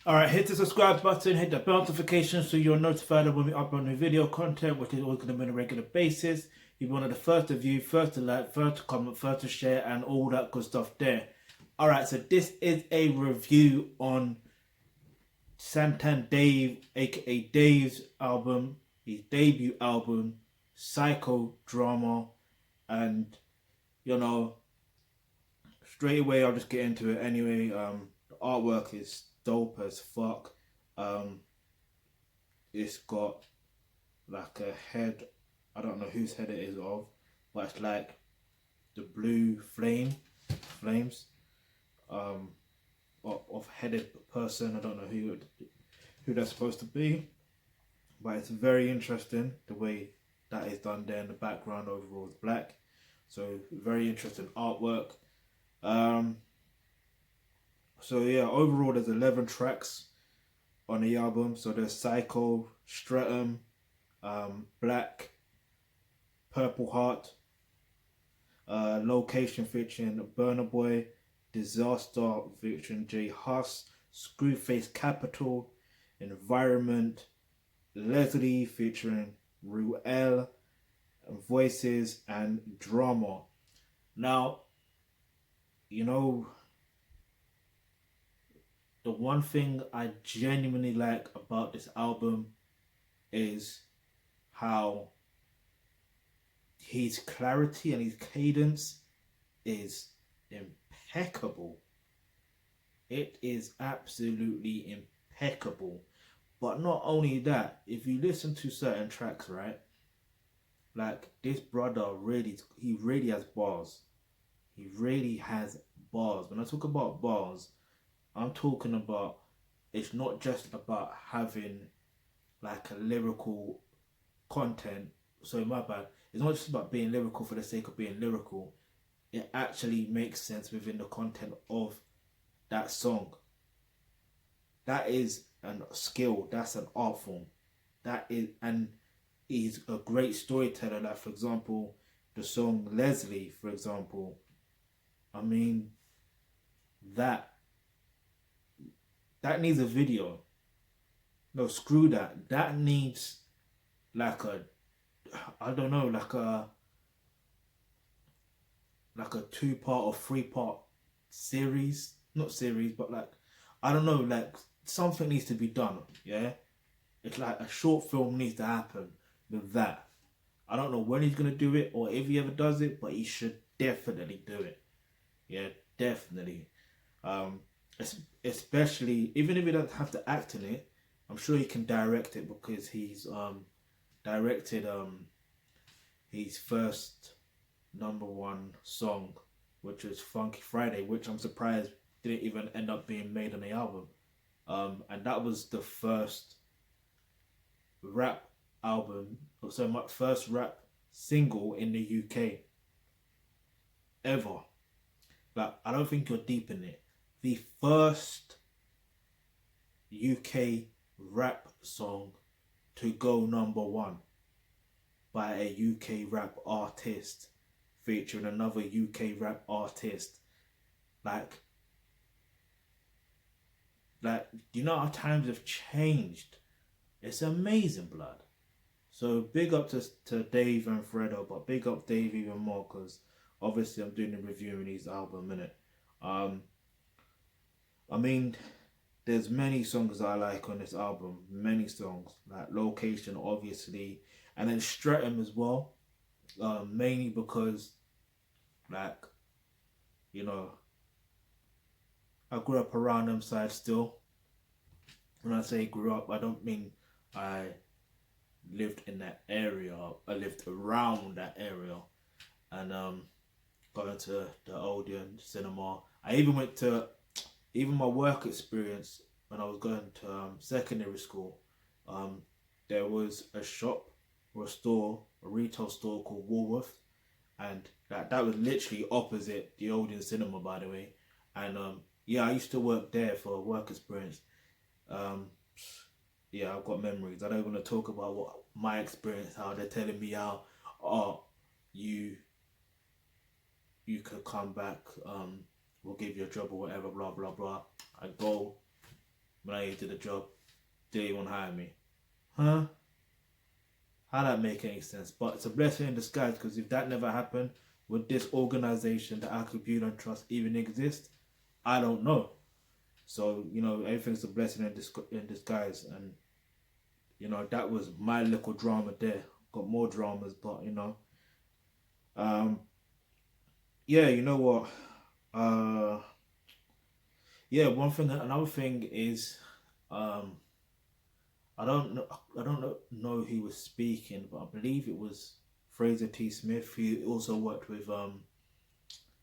Alright, hit the subscribe button, hit the bell notification so you're notified of when we upload new video content, which is always going to be on a regular basis. You're one of the first to view, first to like, first to comment, first to share, and all that good stuff there. Alright, so this is a review on Santan Dave, aka Dave's album, his debut album, PsychoDrama, and you know, straight away I'll just get into it anyway. The artwork is dope as fuck. It's got like a head, I don't know whose head it is of, but it's like the blue flames of headed person. I don't know who that's supposed to be, but it's very interesting the way that is done there. In the background overall is black, so very interesting artwork. So yeah, overall there's 11 tracks on the album. So there's Psycho, Stratum, Black, Purple Heart, Location featuring Burna Boy, Disaster featuring J Hus, Screwface Capital, Environment, Leslie featuring Ruel, Voices, and Drama. Now, you know, the one thing I genuinely like about this album is how his clarity and his cadence is impeccable. It is absolutely impeccable. But not only that, if you listen to certain tracks, right? Like this brother he really has bars. He really has bars. When I talk about bars, I'm talking about it's not just about having like a lyrical content. So my bad. It's not just about being lyrical for the sake of being lyrical. It actually makes sense within the content of that song. That is a skill. That's an art form. That is, and he's a great storyteller. Like for example, the song Leslie, for example. I mean, that needs a video. No, screw that. That needs like a, I don't know, like a 2-part or 3-part series. Not series, but like, I don't know, like something needs to be done. Yeah, it's like a short film needs to happen with that. I don't know when he's gonna do it or if he ever does it, but he should definitely do it. Yeah, definitely. Um, especially even if he doesn't have to act in it, I'm sure he can direct it because he's directed his first #1 song, which was Funky Friday, which I'm surprised didn't even end up being made on the album. And that was the first rap album, so my first rap single in the UK ever. Like, I don't think you're deep in it. The first UK rap song to go #1 by a UK rap artist featuring another UK rap artist. Like you know how times have changed. It's amazing, blood. So big up to Dave and Fredo, but big up Dave even more because obviously I'm doing a review in his album, innit? I mean, there's many songs I like on this album. Many songs. Like Location, obviously. And then Stratum as well. Mainly because, like, you know, I grew up around them side still. When I say grew up, I don't mean I lived in that area. I lived around that area. And going to the Odeon cinema. I even went to my work experience when I was going to secondary school. There was a shop or a retail store called Woolworth, and that was literally opposite the Odeon cinema, by the way. And yeah, I used to work there for work experience. Um, yeah, I've got memories. I don't want to talk about what my experience, how they're telling me how, oh, you could come back, we'll give you a job or whatever, blah blah blah. I go, when I did the job. Did you want to hire me? Huh? How that make any sense? But it's a blessing in disguise, because if that never happened, would this organization, the Alkebulan Trust, even exist? I don't know. So, everything's a blessing in disguise. And, that was my little drama there. Got more dramas, but, Um, yeah, you know what? Uh, yeah, another thing is, um, I don't know who he was speaking, but I believe it was Fraser T. Smith, who also worked with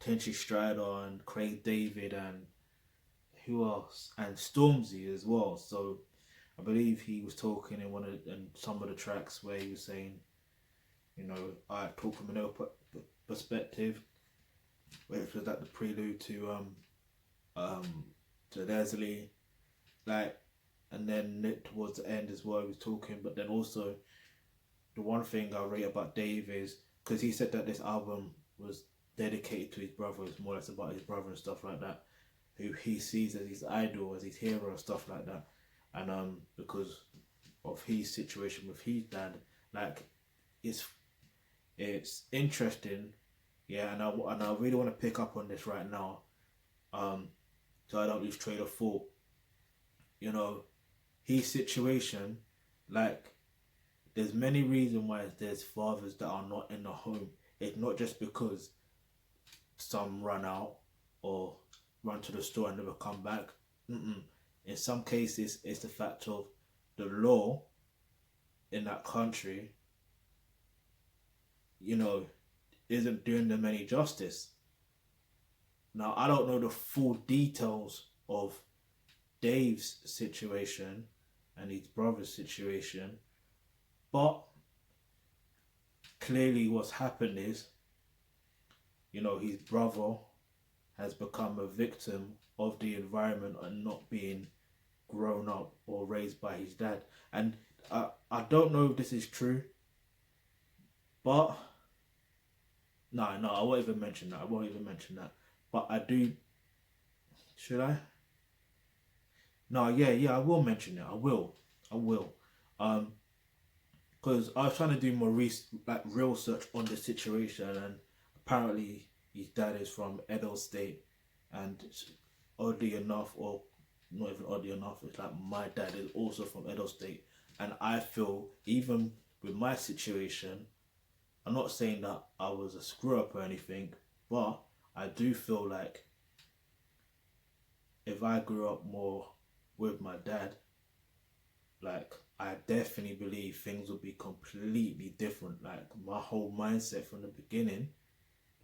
Tenchi Strider and Craig David and who else, and Stormzy as well. So I believe he was talking in some of the tracks where he was saying, I talk from an open perspective, which was like the prelude to Leslie, like, and then towards the end as well he was talking. But then also the one thing I rate about Dave is because he said that this album was dedicated to his brother. It's more or less about his brother and stuff like that, who he sees as his idol, as his hero and stuff like that. And because of his situation with his dad, like, it's interesting, yeah. And I really want to pick up on this right now, so I don't lose train of thought. His situation, like, there's many reasons why there's fathers that are not in the home. It's not just because some run out or run to the store and never come back. In some cases, it's the fact of the law in that country, isn't doing them any justice. Now, I don't know the full details of Dave's situation and his brother's situation, but clearly what's happened is, his brother has become a victim of the environment and not being grown up or raised by his dad. And I don't know if this is true, but no, I won't even mention that. But I do. Should I? No, yeah, I will mention it. I will. Because I was trying to do more real search on the situation, and apparently his dad is from Edo State, and oddly enough, or not even oddly enough, it's like my dad is also from Edo State, and I feel even with my situation, I'm not saying that I was a screw up or anything, but I do feel like if I grew up more with my dad, like, I definitely believe things would be completely different. Like, my whole mindset from the beginning,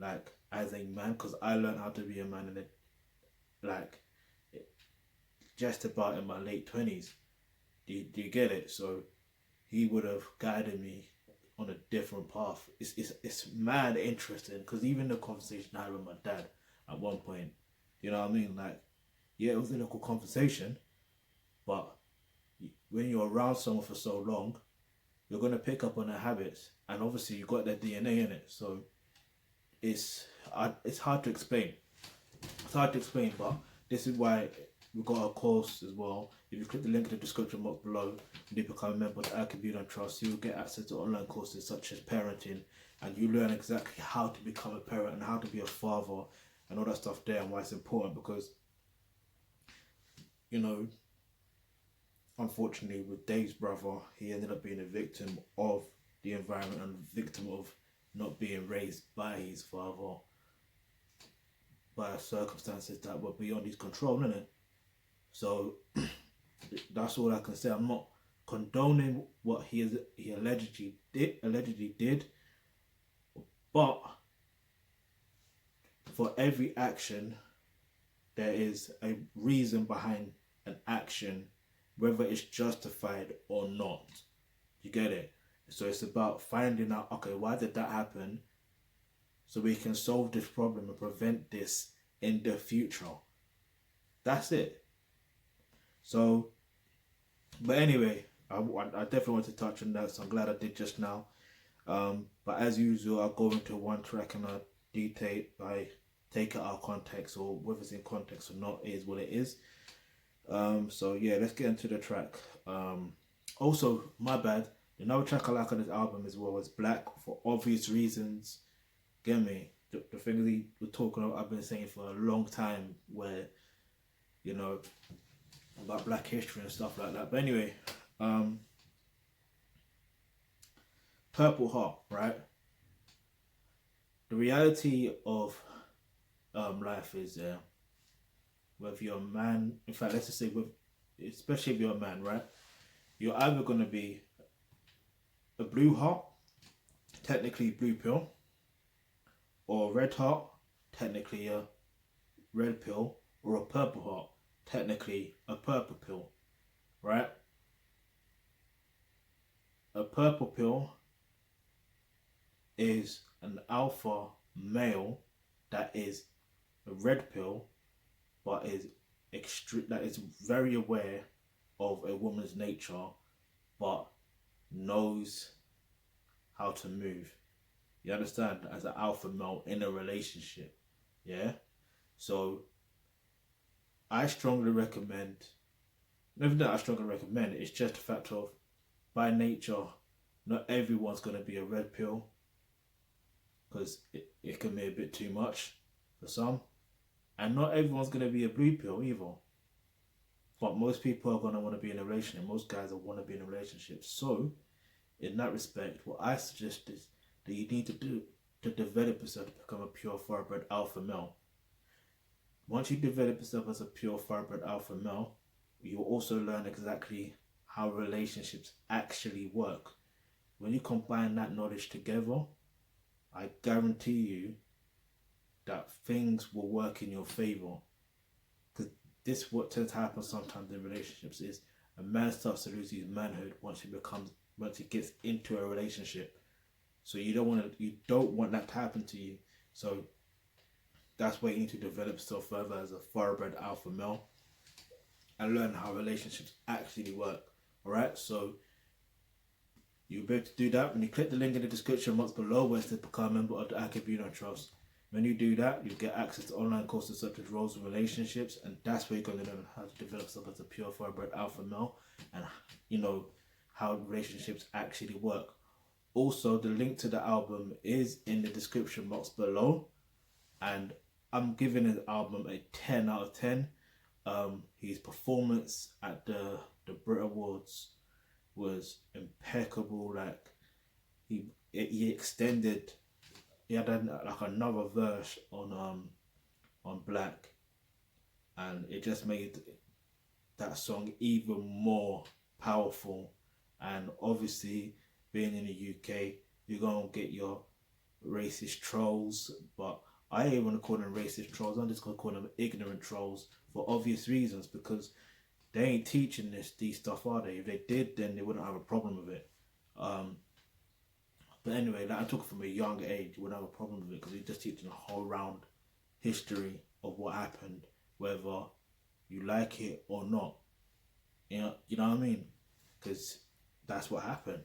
like, as a man, because I learned how to be a man in it, like, just about in my late 20s. Do you get it? So he would have guided me on a different path. It's mad interesting, because even the conversation I had with my dad at one point, you know what I mean? Like, yeah, it was a local conversation, but when you're around someone for so long, you're gonna pick up on their habits, and obviously you got their DNA in it. So it's hard to explain. It's hard to explain, but this is why we've got a course as well. If you click the link in the description box below, and you become a member of the Alkebulan Trust, you will get access to online courses such as parenting, and you learn exactly how to become a parent and how to be a father and all that stuff there, and why it's important. Because, unfortunately, with Dave's brother, he ended up being a victim of the environment and a victim of not being raised by his father, by circumstances that were beyond his control, innit? So that's all I can say. I'm not condoning what he allegedly did, but for every action, there is a reason behind an action, whether it's justified or not. You get it? So it's about finding out, okay, why did that happen? So we can solve this problem and prevent this in the future. That's it. So, but anyway, I definitely want to touch on that, so I'm glad I did just now. But as usual, I'll go into one track and I take it out of context, or whether it's in context or not, is what it is. So yeah, let's get into the track. Also, my bad. Another track I like on this album as well is Black for obvious reasons. Get me? The thing that we're talking about, I've been saying for a long time, where you know about Black history and stuff like that. But anyway, um, Purple Heart, right? The reality of life is whether you're a man. In fact, let's just say with, especially if you're a man, right? You're either gonna be a blue heart, technically blue pill, or a red heart, technically a red pill, or a purple heart, technically a purple pill, right? A purple pill is an alpha male that is a red pill, but is that is very aware of a woman's nature, but knows how to move. You understand? As an alpha male in a relationship, yeah. So I strongly recommend. Never that I strongly recommend. It's just a fact of, by nature, not everyone's gonna be a red pill because it can be a bit too much for some, and not everyone's gonna be a blue pill either. But most people are gonna want to be in a relationship. Most guys will want to be in a relationship. So, in that respect, what I suggest is that you need to do to develop yourself to become a pure thoroughbred alpha male. Once you develop yourself as a pure thoroughbred alpha male, you will also learn exactly how relationships actually work. When you combine that knowledge together, I guarantee you that things will work in your favor. Because this what tends to happen sometimes in relationships is a man starts to lose his manhood once he gets into a relationship. So you don't want that to happen to you. So that's why you need to develop yourself further as a thoroughbred alpha male and learn how relationships actually work. Alright, so you'll be able to do that when you click the link in the description box below where it says become a member of the Akabino Trust. When you do that, you get access to online courses such as roles and relationships, and that's where you're going to learn how to develop yourself as a pure thoroughbred alpha male and how relationships actually work. Also, the link to the album is in the description box below, and I'm giving his album a 10 out of 10. His performance at the Brit Awards was impeccable. Like he extended. He had like another verse on Black, and it just made that song even more powerful. And obviously, being in the UK, you're gonna get your racist trolls, but I ain't want to call them racist trolls. I'm just gonna call them ignorant trolls for obvious reasons, because they ain't teaching these stuff, are they? If they did, then they wouldn't have a problem with it. But anyway, like, I'm talking from a young age, you wouldn't have a problem with it because he's just teaching a whole round history of what happened, whether you like it or not. You know what I mean? Because that's what happened.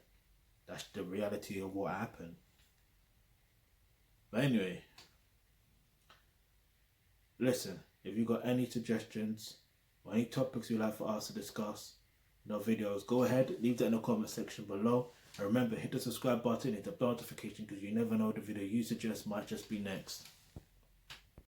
That's the reality of what happened. But anyway, listen, if you got any suggestions or any topics you'd like for us to discuss in our videos, go ahead, leave that in the comment section below. And remember, hit the subscribe button, hit the bell notification, because you never know, the video you suggest might just be next.